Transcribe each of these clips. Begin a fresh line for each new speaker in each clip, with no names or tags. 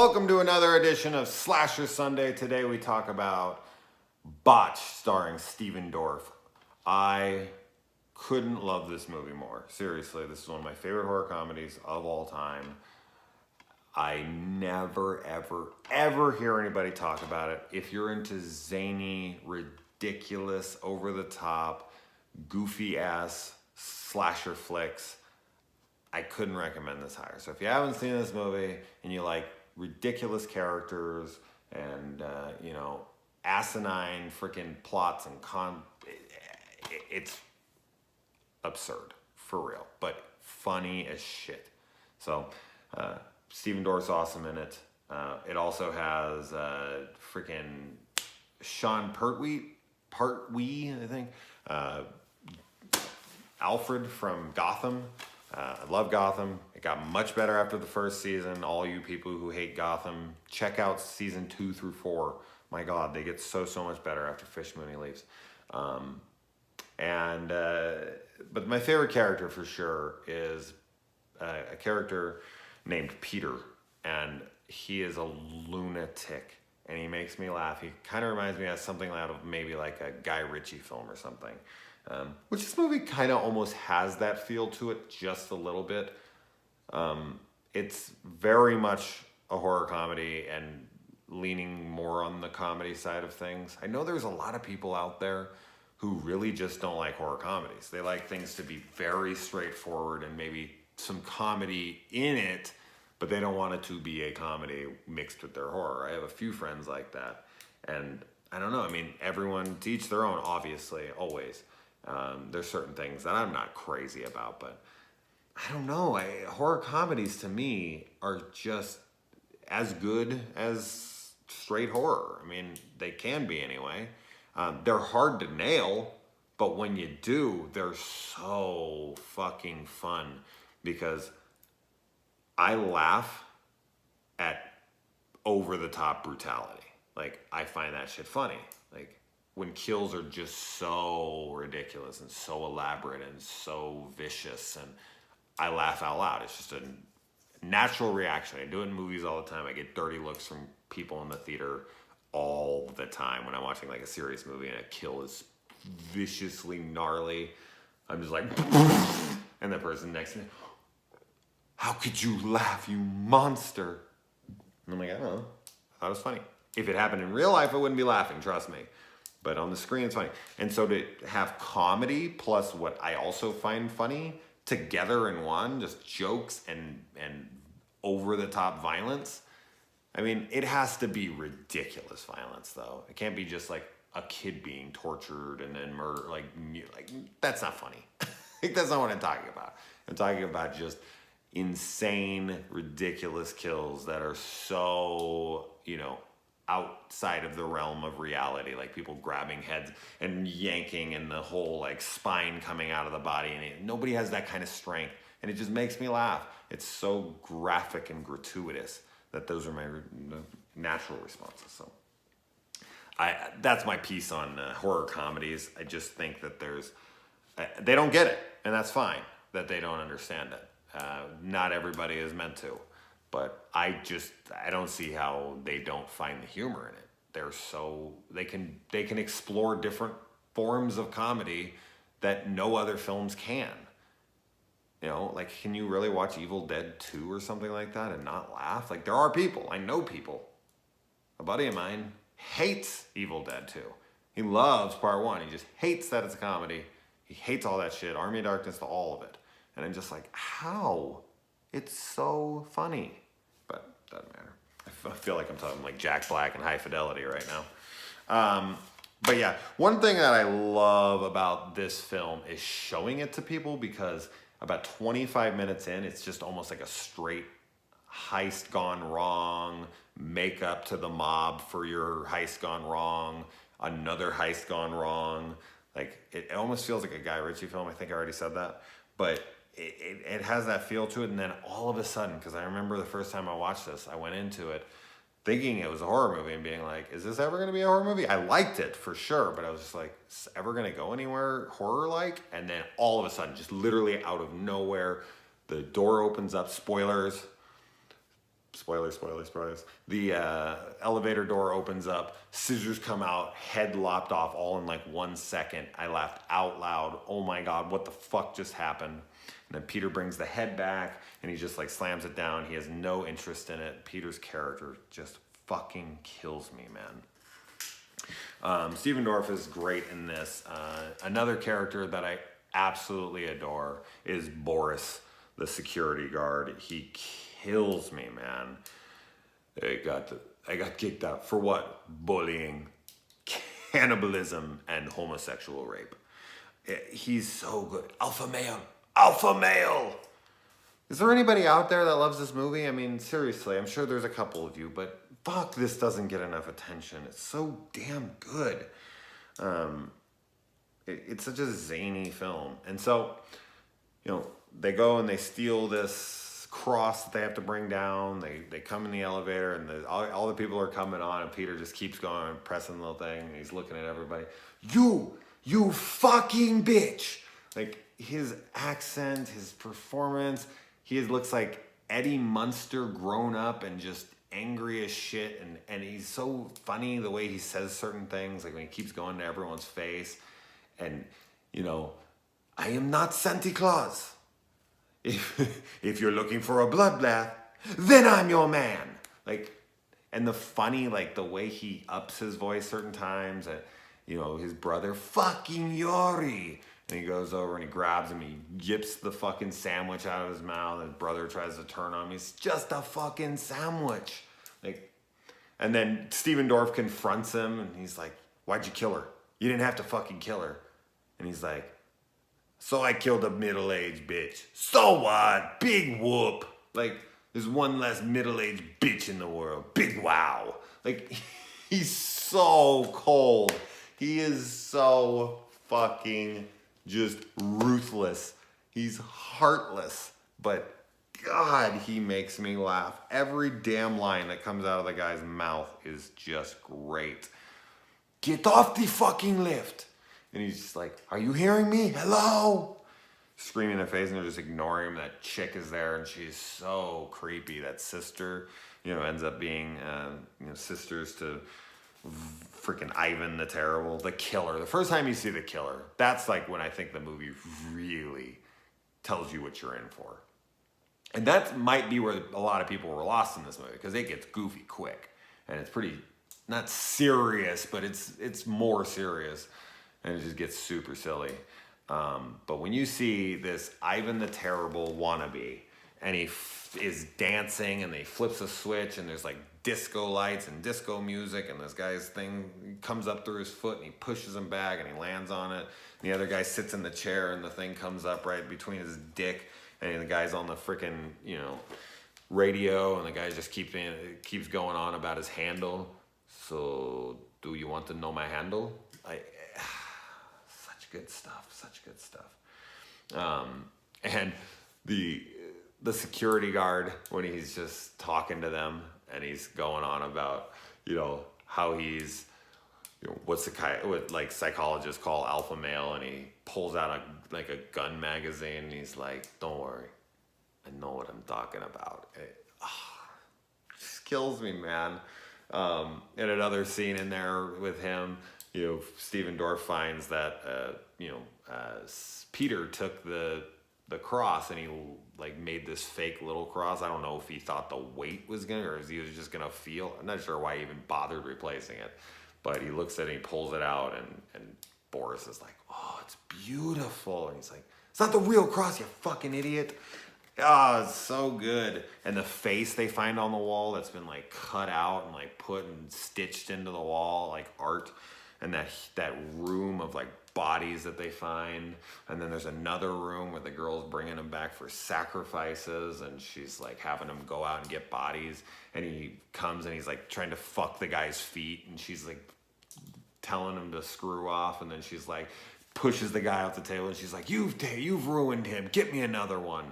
Welcome to another edition of Slasher Sunday. Today we talk about Botch, starring Steven Dorff. I couldn't love this movie more. Seriously, this is one of my favorite horror comedies of all time. I never, ever hear anybody talk about it. If you're into zany, ridiculous, over-the-top, goofy-ass slasher flicks, I couldn't recommend this higher. So if you haven't seen this movie and you like ridiculous characters and, asinine freaking plots and it's absurd, for real, but funny as shit. So, Steven Dorff's awesome in it. It also has freaking Sean Pertwee, I think. Alfred from Gotham. I love Gotham. It got much better after the first season. All you people who hate Gotham, check out season 2 through 4. My God, they get so much better after Fish Mooney leaves. But my favorite character for sure is a character named Peter, and he is a lunatic, and he makes me laugh. He kind of reminds me of something out of maybe like a Guy Ritchie film or something. Which this movie kind of almost has that feel to it, just a little bit. It's very much a horror comedy and leaning more on the comedy side of things. I know there's a lot of people out there who really just don't like horror comedies. They like things to be very straightforward and maybe some comedy in it, but they don't want it to be a comedy mixed with their horror. I have a few friends like that. And I don't know, I mean, everyone to each their own, obviously, always. There's certain things that I'm not crazy about, but I don't know. Horror comedies to me are just as good as straight horror. I mean, they can be anyway. They're hard to nail, but when you do, they're so fucking fun because I laugh at over-the-top brutality. Like, I find that shit funny. Like, when kills are just so ridiculous and so elaborate and so vicious, and I laugh out loud. It's just a natural reaction. I do it in movies all the time. I get dirty looks from people in the theater all the time when I'm watching like a serious movie and a kill is viciously gnarly. I'm just like, and the person next to me, how could you laugh, you monster? And I'm like, I don't know. I thought it was funny. If it happened in real life, I wouldn't be laughing, trust me. But on the screen, it's funny. And so to have comedy plus what I also find funny together in one, just jokes and over-the-top violence, I mean, it has to be ridiculous violence, though. It can't be just like a kid being tortured and then murdered. Like that's not funny. That's not what I'm talking about. I'm talking about just insane, ridiculous kills that are so, outside of the realm of reality, like people grabbing heads and yanking and the whole like spine coming out of the body, and nobody has that kind of strength, and it just makes me laugh. It's so graphic and gratuitous that those are my natural responses. So that's my piece on horror comedies. I just think that they don't get it, and that's fine that they don't understand it. Not everybody is meant to. But I don't see how they don't find the humor in it. They can explore different forms of comedy that no other films can. Like, can you really watch Evil Dead 2 or something like that and not laugh? Like, there are people, I know people. A buddy of mine hates Evil Dead 2. He loves part 1. He just hates that it's a comedy. He hates all that shit, Army of Darkness to all of it. And I'm just like, how? It's so funny. But doesn't matter. I feel like I'm talking like Jack Black and High Fidelity right now. But yeah, one thing that I love about this film is showing it to people, because about 25 minutes in, it's just almost like a straight heist gone wrong, make up to the mob for your heist gone wrong, another heist gone wrong. Like, it almost feels like a Guy Ritchie film. I think I already said that. But it has that feel to it, and then all of a sudden, because I remember the first time I watched this, I went into it thinking it was a horror movie and being like, is this ever going to be a horror movie? I liked it for sure, but I was just like, is it ever going to go anywhere horror-like? And then all of a sudden, just literally out of nowhere, the door opens up, spoilers, spoilers. The elevator door opens up, scissors come out, head lopped off all in like 1 second. I laughed out loud. Oh my God, what the fuck just happened? And then Peter brings the head back and he just like slams it down. He has no interest in it. Peter's character just fucking kills me, man. Steven Dorff is great in this. Another character that I absolutely adore is Boris, the security guard. He kills me, man. I got kicked out for what? Bullying, cannibalism, and homosexual rape. He's so good. Alpha male. Alpha male. Is there anybody out there that loves this movie? I mean, seriously, I'm sure there's a couple of you, but fuck, this doesn't get enough attention. It's so damn good. It's such a zany film. And so, you know, they go and they steal this cross that they have to bring down. They come in the elevator and all the people are coming on and Peter just keeps going and pressing the little thing and he's looking at everybody. You fucking bitch. Like his accent, his performance, looks like Eddie Munster grown up and just angry as shit. And he's so funny the way he says certain things, like when he keeps going to everyone's face. And, you know, I am not Santa Claus. If you're looking for a bloodbath, then I'm your man. Like, and the funny, like the way he ups his voice certain times, and, you know, his brother, fucking Yori. And he goes over and he grabs him, he yips the fucking sandwich out of his mouth, and his brother tries to turn on him. It's just a fucking sandwich. Like, and then Steven Dorff confronts him and he's like, why'd you kill her? You didn't have to fucking kill her. And he's like, so I killed a middle-aged bitch. So what? Big whoop. Like, there's one less middle-aged bitch in the world. Big wow. Like, he's so cold. He is so fucking just ruthless. He's heartless. But God, he makes me laugh. Every damn line that comes out of the guy's mouth is just great. Get off the fucking lift. And he's just like, are you hearing me? Hello? Screaming in their face and they're just ignoring him. That chick is there and she's so creepy. That sister, you know, ends up being, sisters to freaking Ivan the Terrible, the killer. The first time you see the killer, that's like when I think the movie really tells you what you're in for. And that might be where a lot of people were lost in this movie because it gets goofy quick. And it's pretty, not serious, but it's more serious. And it just gets super silly. But when you see this Ivan the Terrible wannabe, and he is dancing, and he flips a switch, and there's like disco lights and disco music, and this guy's thing comes up through his foot, and he pushes him back, and he lands on it. And the other guy sits in the chair, and the thing comes up right between his dick, and the guy's on the freaking, you know, radio, and the guy just keeps going on about his handle. So, do you want to know my handle? Such good stuff. And the security guard, when he's just talking to them and he's going on about, you know, how he's, you know, what like psychologists call alpha male, and he pulls out a gun magazine and he's like, don't worry, I know what I'm talking about. It just kills me, man. And another scene in there with him, you know, Steven Dorff finds that, Peter took the cross and he like made this fake little cross. I don't know if he thought the weight was or if he was just gonna feel. I'm not sure why he even bothered replacing it, but he looks at it and he pulls it out, and Boris is like, oh, it's beautiful. And he's like, it's not the real cross, you fucking idiot. Oh, it's so good. And the face they find on the wall that's been like cut out and like put and stitched into the wall like art. And that room of like bodies that they find. And then there's another room where the girl's bringing them back for sacrifices, and she's like having them go out and get bodies. And he comes and he's like trying to fuck the guy's feet, and she's like telling him to screw off. And then she's like pushes the guy off the table, and she's like, you've ruined him. Get me another one.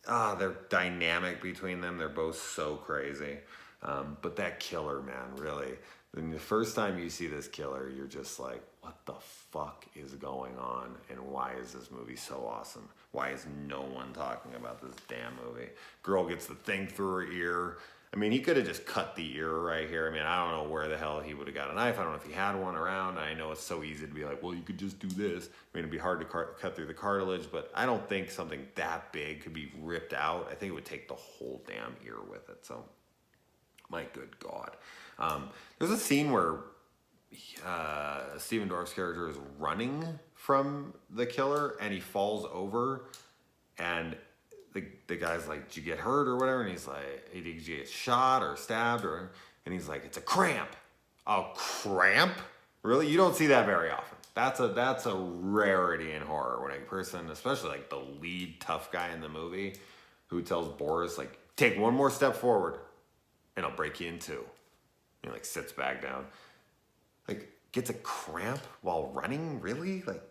They're dynamic between them. They're both so crazy. But that killer, man, really. Then the first time you see this killer, you're just like, what the fuck is going on? And why is this movie so awesome? Why is no one talking about this damn movie? Girl gets the thing through her ear. I mean, he could have just cut the ear right here. I mean, I don't know where the hell he would have got a knife. I don't know if he had one around. I know it's so easy to be like, well, you could just do this. I mean, it'd be hard to cut through the cartilage, but I don't think something that big could be ripped out. I think it would take the whole damn ear with it. So, my good God. There's a scene where Stephen Dorff's character is running from the killer and he falls over, and the guy's like, did you get hurt or whatever? And he's like, did you get shot or stabbed? And he's like, it's a cramp. A cramp? Really? You don't see that very often. That's a rarity in horror when a person, especially like the lead tough guy in the movie, who tells Boris, like, take one more step forward and I'll break you in two. And he like sits back down. Like, gets a cramp while running? Really? Like,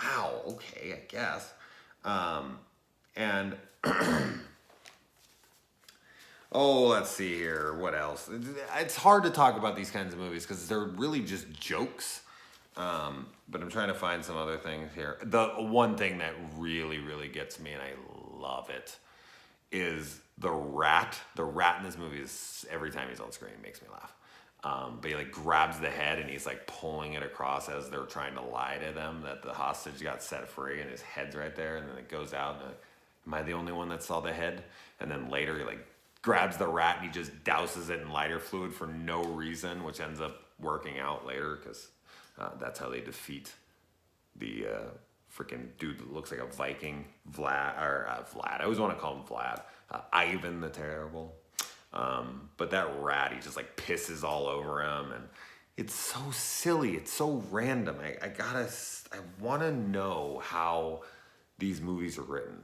wow, okay, I guess. And oh, let's see here. What else? It's hard to talk about these kinds of movies because they're really just jokes. But I'm trying to find some other things here. The one thing that really, really gets me, and I love it, is the rat. The rat in this movie is, every time he's on screen, makes me laugh. But he like grabs the head and he's like pulling it across as they're trying to lie to them that the hostage got set free, and his head's right there, and then it goes out and am I the only one that saw the head? And then later he like grabs the rat and he just douses it in lighter fluid for no reason, which ends up working out later because that's how they defeat the freaking dude that looks like a Viking, Vlad. I always want to call him Vlad. Ivan the Terrible. But that rat, he just like pisses all over him, and it's so silly. It's so random. I want to know how these movies are written.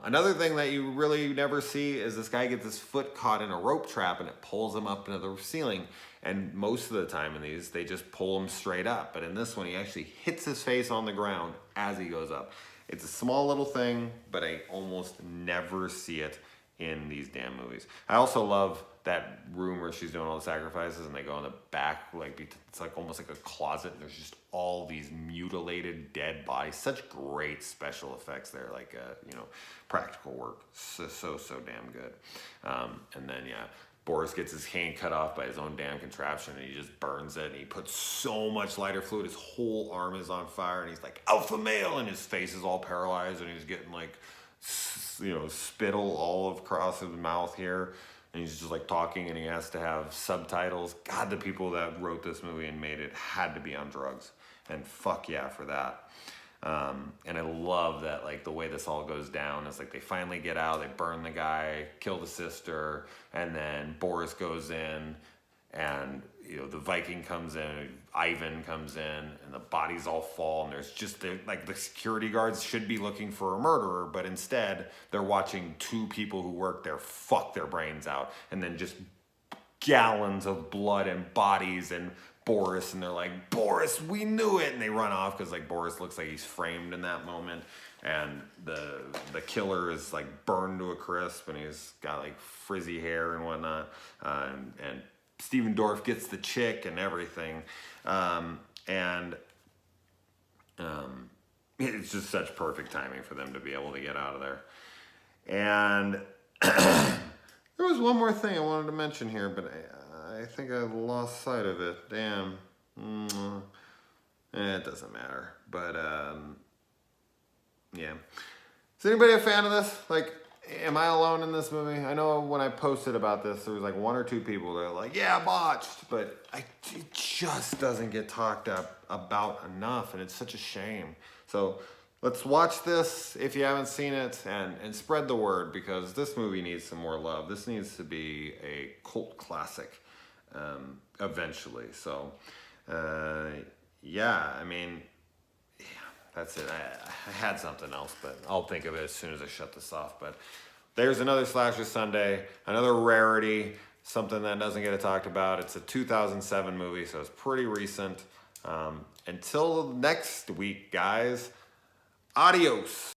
Another thing that you really never see is this guy gets his foot caught in a rope trap and it pulls him up into the ceiling. And most of the time in these, they just pull him straight up. But in this one, he actually hits his face on the ground as he goes up. It's a small little thing, but I almost never see it in these damn movies. I also love that room where she's doing all the sacrifices and they go in the back, like it's like almost like a closet, and there's just all these mutilated dead bodies. Such great special effects there, like practical work. So damn good. And then Boris gets his hand cut off by his own damn contraption, and he just burns it, and he puts so much lighter fluid, his whole arm is on fire, and he's like, alpha male, and his face is all paralyzed, and he's getting like spittle all across his mouth here, and he's just like talking, and he has to have subtitles. God, the people that wrote this movie and made it had to be on drugs, and fuck yeah for that. And I love that, like, the way this all goes down is like they finally get out, they burn the guy, kill the sister, and then Boris goes in, and the Viking comes in, Ivan comes in, and the bodies all fall, and there's just the security guards should be looking for a murderer, but instead they're watching two people who work there fuck their brains out, and then just gallons of blood and bodies and Boris, and they're like, Boris, we knew it, and they run off because like Boris looks like he's framed in that moment, and the killer is like burned to a crisp, and he's got like frizzy hair and whatnot, and Stephen Dorff gets the chick and everything, and it's just such perfect timing for them to be able to get out of there. And there was one more thing I wanted to mention here, but I think I lost sight of it. Damn. It doesn't matter. But, yeah. Is anybody a fan of this? Like, am I alone in this movie? I know when I posted about this, there was like one or two people that were like, yeah, Botched. But it just doesn't get talked about enough, and it's such a shame. So let's watch this if you haven't seen it, and spread the word, because this movie needs some more love. This needs to be a cult classic eventually. So, yeah, I mean, yeah, that's it. I had something else, but I'll think of it as soon as I shut this off. But there's another Slasher Sunday, another rarity, something that doesn't get talked about. It's a 2007 movie, so it's pretty recent. Until next week, guys, adios.